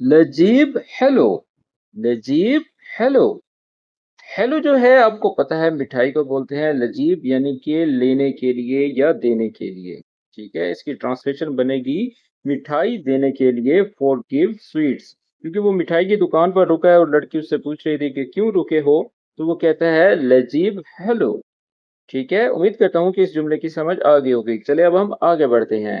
लजीब hello, लजीब hello. Hello जो है आपको पता है मिठाई को बोलते हैं लजीब, यानी कि लेने के लिए या देने के लिए। ठीक है, इसकी ट्रांसलेशन बनेगी मिठाई देने के लिए, फॉर गिव स्वीट्स। क्योंकि वो मिठाई की दुकान पर रुका है और लड़की उससे पूछ रही थी कि क्यों रुके हो, तो वो कहता है लजीब हेलो। ठीक है, उम्मीद करता हूँ कि इस जुमले की समझ आ गई होगी। चलिए अब हम आगे बढ़ते हैं।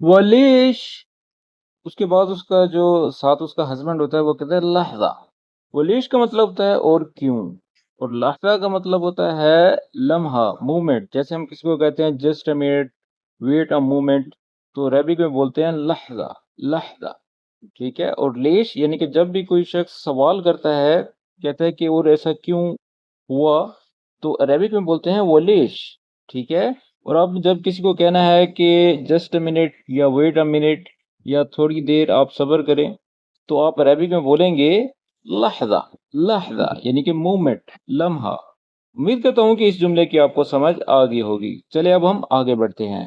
वलीश। उसके बाद उसका जो साथ उसका हस्बैंड होता है वो कहता है लहजा। वलीश का मतलब होता है और क्यों, और लहजा का मतलब होता है लम्हा, मूवमेंट। जैसे हम किसी को कहते हैं just a minute, wait a moment, तो अरबिक में बोलते हैं लहजा, लहजा। ठीक है, और लेश यानी कि जब भी कोई शख्स सवाल करता है, कहता है कि और ऐसा क्यों हुआ, तो अरेबिक में बोलते हैं वलीश। ठीक है, और अब जब किसी को कहना है कि जस्ट अ मिनट या वेट अ मिनट या थोड़ी देर आप सब्र करें, तो आप अरेबिक में बोलेंगे लहजा, लहजा यानी कि मोमेंट, लम्हा। उम्मीद करता हूँ कि इस जुमले की आपको समझ आ गई होगी। चलिए अब हम आगे बढ़ते हैं।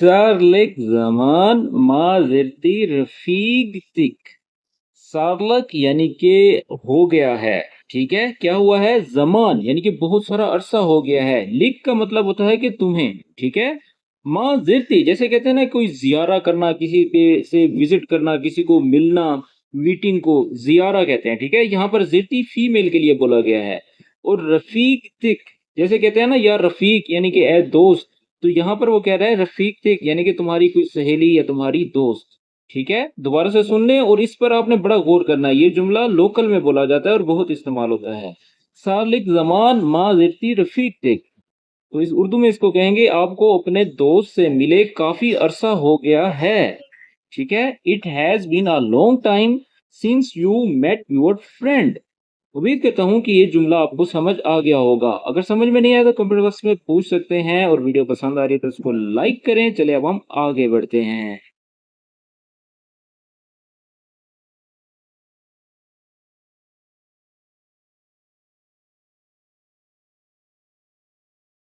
सारलिक जमान माजिरती रफीक। सार्लक यानी कि हो गया है। ठीक है, क्या हुआ है, जमान यानी कि बहुत सारा अरसा हो गया है। लिक का मतलब होता है कि तुम्हें। ठीक है, माँ जिरती जैसे कहते हैं ना, कोई जियारा करना, किसी पे से विजिट करना, किसी को मिलना, मीटिंग को जियारा कहते हैं। ठीक है, यहाँ पर जिरती फीमेल के लिए बोला गया है। और रफीक तिक जैसे कहते हैं ना, या रफीक यानी कि ए दोस्त, तो यहाँ पर वो कह रहा है रफीक तिक यानी कि तुम्हारी कोई सहेली या तुम्हारी दोस्त। ठीक है, दोबारा से सुन लें और इस पर आपने बड़ा गौर करना है। ये जुमला लोकल में बोला जाता है और बहुत इस्तेमाल होता है। सालिक जमान माँ जिरती रफीक टिक, तो इस उर्दू में इसको कहेंगे आपको अपने दोस्त से मिले काफी अरसा हो गया है। ठीक है, it has been a long time since you met your friend. उम्मीद करता हूँ कि ये जुमला आपको समझ आ गया होगा। अगर समझ में नहीं आया तो कमेंट बॉक्स में पूछ सकते हैं, और वीडियो पसंद आ रही है तो इसको लाइक करें। चलिए अब हम आगे बढ़ते हैं।